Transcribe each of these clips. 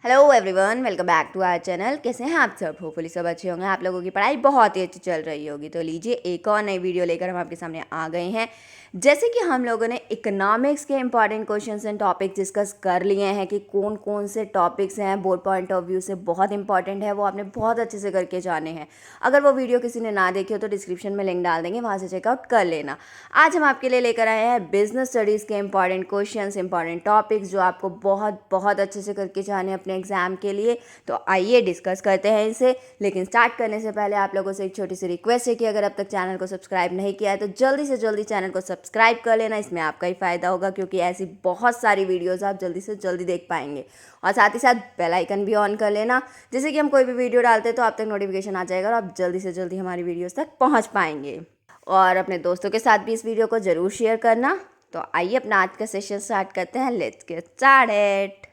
Hello everyone, welcome back to our channel. कैसे हैं आप सब? होपफुली सब अच्छे होंगे। आप लोगों की पढ़ाई बहुत ही अच्छी चल रही होगी। तो लीजिए, एक और नई वीडियो लेकर हम आपके सामने आ गए हैं। जैसे कि हम लोगों ने इकोनॉमिक्स के important questions and topics discuss कर लिए हैं कि कौन कौन से टॉपिक्स हैं बोर्ड पॉइंट ऑफ व्यू से बहुत इंपॉर्टेंट है, वो आपने बहुत अच्छे से करके जाने हैं। अगर वो वीडियो किसी ने ना देखी हो तो डिस्क्रिप्शन में लिंक डाल देंगे, वहाँ से चेकआउट कर लेना। आज हम आपके लिए लेकर आए हैं बिजनेस स्टडीज़ के इंपॉर्टेंट क्वेश्चंस, इंपॉर्टेंट टॉपिक्स जो आपको बहुत बहुत अच्छे से करके जाने अपने एग्जाम के लिए। तो आइए डिस्कस करते हैं इनसे। लेकिन स्टार्ट करने से पहले आप लोगों से एक छोटी सी रिक्वेस्ट है कि अगर अब तक चैनल को सब्सक्राइब नहीं किया है तो जल्दी से जल्दी चैनल को सब्सक्राइब कर लेना। इसमें आपका ही फ़ायदा होगा, क्योंकि ऐसी बहुत सारी वीडियोज़ आप जल्दी से जल्दी देख पाएंगे। और साथ ही साथ बेल आइकन भी ऑन कर लेना, जिससे कि हम कोई भी वीडियो डालते हैं तो आप तक नोटिफिकेशन आ जाएगा और आप जल्दी से जल्दी हमारी वीडियोज़ तक पहुँच पाएंगे। और अपने दोस्तों के साथ भी इस वीडियो को ज़रूर शेयर करना। तो आइए अपना आज का सेशन स्टार्ट करते हैं। Let's get started.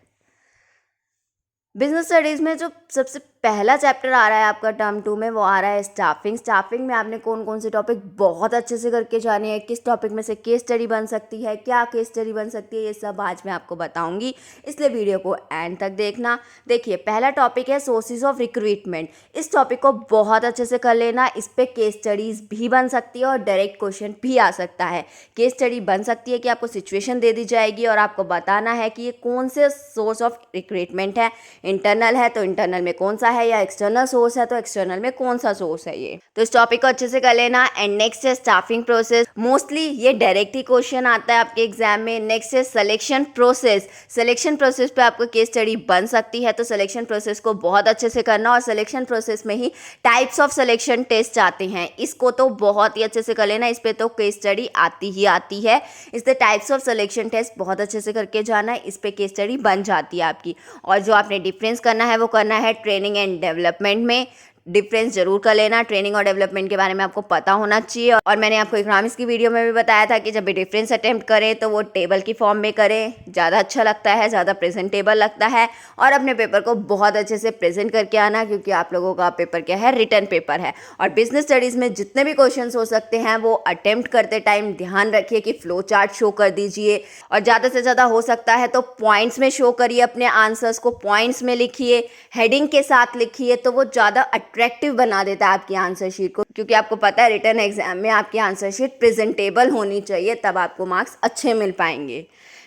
Business studies में जो सबसे पहला चैप्टर आ रहा है आपका टर्म 2 में, वो आ रहा है स्टाफिंग। स्टाफिंग में आपने कौन कौन से टॉपिक बहुत अच्छे से करके जाने हैं, किस टॉपिक में से केस स्टडी बन सकती है, क्या केस स्टडी बन सकती है, ये सब आज मैं आपको बताऊंगी, इसलिए वीडियो को एंड तक देखना। देखिए, पहला टॉपिक है सोर्सेज ऑफ रिक्रूटमेंट। इस टॉपिक को बहुत अच्छे से कर लेना। इस पर केस स्टडीज़ भी बन सकती है और डायरेक्ट क्वेश्चन भी आ सकता है। केस स्टडी बन सकती है कि आपको सिचुएशन दे दी जाएगी और आपको बताना है कि ये कौन से सोर्स ऑफ रिक्रूटमेंट है। इंटरनल है तो इंटरनल में कौन सा है, या एक्सटर्नल सोर्स है तो एक्सटर्नल में कौन सा सोर्स है ये। तो इस टॉपिक को अच्छे से कर लेना। एंड नेक्स्ट है स्टाफिंग प्रोसेस। मोस्टली ये डायरेक्ट ही क्वेश्चन आता है आपके एग्जाम में। नेक्स्ट है सिलेक्शन प्रोसेस। सिलेक्शन प्रोसेस पे आपको केस स्टडी बन सकती है, तो सिलेक्शन प्रोसेस को बहुत अच्छे से करना। और सिलेक्शन प्रोसेस में ही टाइप्स ऑफ सिलेक्शन टेस्ट आते हैं, इसको तो बहुत ही अच्छे से कर लेना। इस पर तो केस स्टडी आती ही आती है, इसलिए टाइप्स ऑफ सिलेक्शन टेस्ट बहुत अच्छे से करके जाना है। इस पर केस स्टडी बन जाती है आपकी। और जो आपने डिफरेंस करना है वो करना है ट्रेनिंग एंड डेवलपमेंट में। डिफरेंस जरूर कर लेना। ट्रेनिंग और डेवलपमेंट के बारे में आपको पता होना चाहिए। और मैंने आपको इकोनॉमिक्स की वीडियो में भी बताया था कि जब भी डिफरेंस अटेम्प्ट करें तो वो टेबल की फॉर्म में करें, ज़्यादा अच्छा लगता है, ज़्यादा प्रेजेंटेबल लगता है। और अपने पेपर को बहुत अच्छे से प्रेजेंट करके आना, क्योंकि आप लोगों का पेपर क्या है, रिटन पेपर है। और बिजनेस स्टडीज़ में जितने भी क्वेश्चन हो सकते हैं वो अटेम्प्ट करते टाइम ध्यान रखिए कि फ्लो चार्ट शो कर दीजिए। और ज़्यादा से ज़्यादा हो सकता है तो पॉइंट्स में शो करिए, अपने आंसर्स को पॉइंट्स में लिखिए, हेडिंग के साथ लिखिए, तो वो ज़्यादा अट्रैक्टिव बना देता है आपकी आंसर शीट को। क्योंकि आपको पता है रिटन एग्जाम में आपकी आंसर शीट प्रेजेंटेबल होनी चाहिए, तब आपको मार्क्स अच्छे मिल पाएंगे।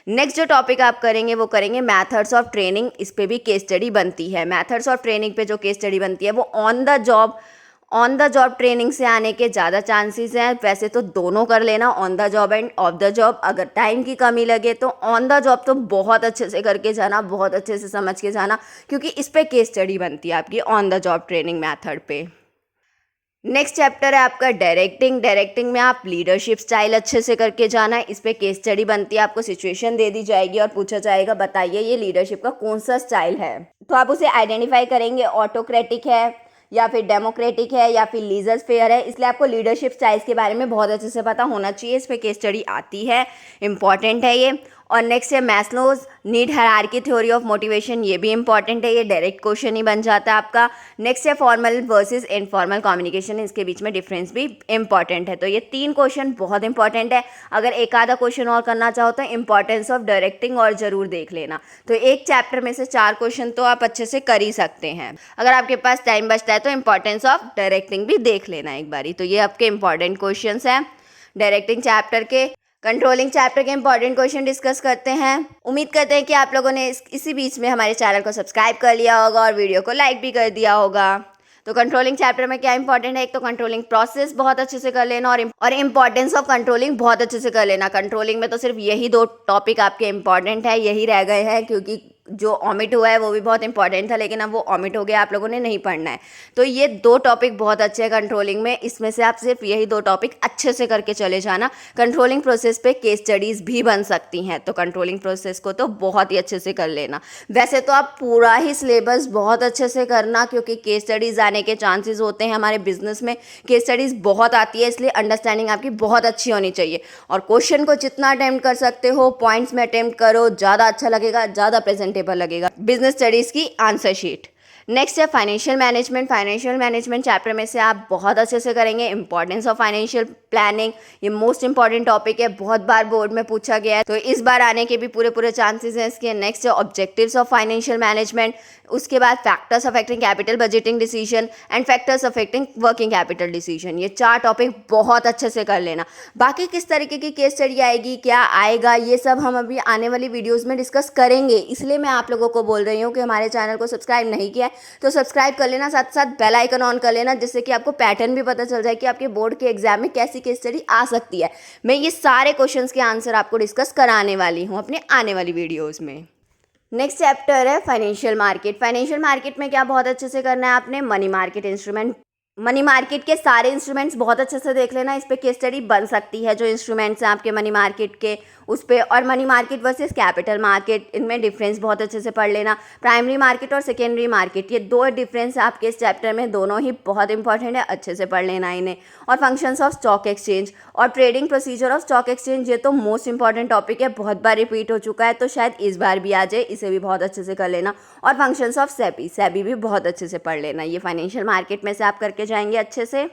नेक्स्ट जो टॉपिक आप करेंगे वो करेंगे मैथड्स ऑफ ट्रेनिंग। इस पे भी केस स्टडी बनती है। मैथड्स ऑफ ट्रेनिंग पे जो केस स्टडी बनती है वो ऑन द जॉब ट्रेनिंग से आने के ज़्यादा चांसेस हैं। वैसे तो दोनों कर लेना, on the job end of the job. अगर टाइम की कमी लगे तो ऑन द जॉब तो बहुत अच्छे से करके जाना, बहुत अच्छे से समझ के जाना, क्योंकि इस पे केस स्टडी बनती है आपकी on the job training method पे। नेक्स्ट चैप्टर है आपका डायरेक्टिंग। डायरेक्टिंग में आप लीडरशिप स्टाइल अच्छे से करके जाना है। इस पे केस स्टडी बनती है। आपको सिचुएशन दे दी जाएगी और पूछा जाएगा बताइए ये लीडरशिप का कौन सा स्टाइल है। तो आप उसे आइडेंटिफाई करेंगे, ऑटोक्रेटिक है या फिर डेमोक्रेटिक है या फिर लीजर फेयर है। इसलिए आपको लीडरशिप स्टाइल्स के बारे में बहुत अच्छे से पता होना चाहिए। इस पर केस स्टडी आती है, इंपॉर्टेंट है ये। और नेक्स्ट है Maslow's need hierarchy theory of motivation. ये भी इंपॉर्टेंट है, ये डायरेक्ट क्वेश्चन ही बन जाता है आपका। नेक्स्ट है फॉर्मल वर्सेस इनफॉर्मल कम्युनिकेशन। इसके बीच में डिफरेंस भी इंपॉर्टेंट है। तो ये 3 क्वेश्चन बहुत इंपॉर्टेंट है। अगर एक आधा क्वेश्चन और करना चाहो तो इंपॉर्टेंस ऑफ डायरेक्टिंग और जरूर देख लेना। तो एक चैप्टर में से 4 क्वेश्चन तो आप अच्छे से कर ही सकते हैं। अगर आपके पास टाइम बचता है तो इंपॉर्टेंस ऑफ डायरेक्टिंग भी देख लेना एक बारी। तो ये आपके इंपॉर्टेंट क्वेश्चन हैं डायरेक्टिंग चैप्टर के। कंट्रोलिंग चैप्टर के इंपॉर्टेंट क्वेश्चन डिस्कस करते हैं। उम्मीद करते हैं कि आप लोगों ने इसी बीच में हमारे चैनल को सब्सक्राइब कर लिया होगा और वीडियो को लाइक भी कर दिया होगा। तो कंट्रोलिंग चैप्टर में क्या इंपॉर्टेंट है, एक तो कंट्रोलिंग प्रोसेस बहुत अच्छे से कर लेना और इंपॉर्टेंस ऑफ कंट्रोलिंग बहुत अच्छे से कर लेना। कंट्रोलिंग में तो सिर्फ यही 2 टॉपिक आपके इंपॉर्टेंट है, यही रह गए हैं, क्योंकि जो ऑमिट हुआ है वो भी बहुत इंपॉर्टेंट था, लेकिन अब वो ऑमिट हो गया, आप लोगों ने नहीं पढ़ना है। तो ये 2 टॉपिक बहुत अच्छे हैं कंट्रोलिंग में। इसमें से आप सिर्फ यही 2 टॉपिक अच्छे से करके चले जाना। कंट्रोलिंग प्रोसेस पे केस स्टडीज़ भी बन सकती हैं, तो कंट्रोलिंग प्रोसेस को तो बहुत ही अच्छे से कर लेना। वैसे तो आप पूरा ही सिलेबस बहुत अच्छे से करना, क्योंकि केस स्टडीज़ आने के चांसेस होते हैं। हमारे बिजनेस में केस स्टडीज़ बहुत आती है, इसलिए अंडरस्टैंडिंग आपकी बहुत अच्छी होनी चाहिए। और क्वेश्चन को जितना अटेम्प्ट कर सकते हो पॉइंट्स में अटेम्प्ट करो, ज़्यादा अच्छा लगेगा, ज़्यादा प्रेजेंटेबल लगेगा बिजनेस स्टडीज़ की आंसर शीट। नेक्स्ट है financial management. Financial management chapter में से आप बहुत अच्छे से करेंगे। इंपॉर्टेंस ऑफ फाइनेंशियल प्लानिंग, ये मोस्ट इंपॉर्टेंट टॉपिक है, बहुत बार बोर्ड में पूछा गया है, तो इस बार आने के भी पूरे पूरे चांसेस हैं इसके। नेक्स्ट है ऑब्जेक्टिव्स ऑफ फाइनेंशियल मैनेजमेंट। उसके बाद factors affecting capital budgeting decision and factors affecting working capital decision. ये 4 टॉपिक बहुत अच्छे से कर लेना। बाकी किस तरीके की केस स्टडी आएगी, क्या आएगा, ये सब हम अभी आने वाली वीडियोज़ में डिस्कस करेंगे। इसलिए मैं आप लोगों को बोल रही हूँ कि हमारे चैनल को सब्सक्राइब नहीं किया है तो सब्सक्राइब कर लेना, साथ साथ बेल आइकन ऑन कर लेना, जिससे कि आपको पैटर्न भी पता चल जाए कि आपके बोर्ड के एग्जाम में कैसी केस स्टडी आ सकती है। मैं ये सारे क्वेश्चंस के आंसर आपको डिस्कस कराने वाली हूँ अपने आने वाली वीडियोज़ में। नेक्स्ट चैप्टर है फाइनेंशियल मार्केट। फाइनेंशियल मार्केट में क्या बहुत अच्छे से करना है आपने, money market instrument. Money market के सारे इंस्ट्रूमेंट्स बहुत अच्छे से देख लेना, इस पे केस स्टडी बन सकती है। जो इंस्ट्रूमेंट्स हैं आपके मनी मार्केट के उस पे, और money market versus capital market, इनमें डिफरेंस बहुत अच्छे से पढ़ लेना। प्राइमरी मार्केट और सेकेंडरी मार्केट, ये 2 डिफरेंस है आपके इस चैप्टर में, दोनों ही बहुत इंपॉर्टेंट है, अच्छे से पढ़ लेना इन्हें। और फंक्शंस ऑफ स्टॉक एक्सचेंज और trading procedure of stock exchange, ये तो मोस्ट इंपॉर्टेंट टॉपिक है, बहुत बार रिपीट हो चुका है, तो शायद इस बार भी आ जाए, इसे भी बहुत अच्छे से कर लेना। और फंक्शंस ऑफ सेबी, सेबी भी बहुत अच्छे से पढ़ लेना। ये फाइनेंशियल मार्केट में से आप करके जाएंगे अच्छे से।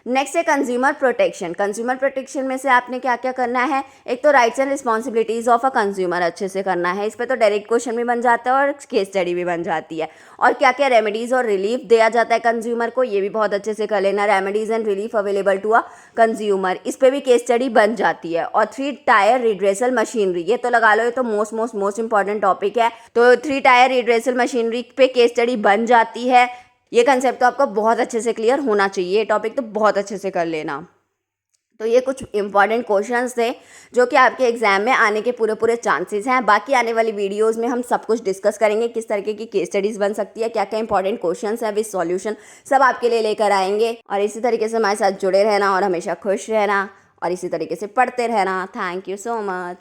नेक्स्ट है कंज्यूमर प्रोटेक्शन। कंज्यूमर प्रोटेक्शन में से आपने क्या क्या करना है, एक तो rights and responsibilities of a consumer अच्छे से करना है, इस पर तो डायरेक्ट क्वेश्चन भी बन जाता है और केस स्टडी भी बन जाती है। और क्या क्या रेमेडीज़ और रिलीफ दिया जाता है कंज्यूमर को, ये भी बहुत अच्छे से कर लेना। Remedies and relief available to a consumer, इस पर भी केस स्टडी बन जाती है। और 3 टायर रिड्रेसल मशीनरी, ये तो लगा लो, ये तो मोस्ट इंपॉर्टेंट टॉपिक है, तो 3 टायर रिड्रेसल मशीनरी पे केस स्टडी बन जाती है। ये कंसेप्ट तो आपको बहुत अच्छे से क्लियर होना चाहिए, ये टॉपिक तो बहुत अच्छे से कर लेना। तो ये कुछ इंपॉर्टेंट क्वेश्चंस थे जो कि आपके एग्जाम में आने के पूरे पूरे चांसेस हैं। बाकी आने वाली वीडियोस में हम सब कुछ डिस्कस करेंगे, किस तरीके की केस स्टडीज़ बन सकती है, क्या क्या इंपॉर्टेंट क्वेश्चंस हैं विद सॉल्यूशन, सब आपके लिए लेकर आएंगे। और इसी तरीके से हमारे साथ जुड़े रहना और हमेशा खुश रहना और इसी तरीके से पढ़ते रहना। Thank you so much.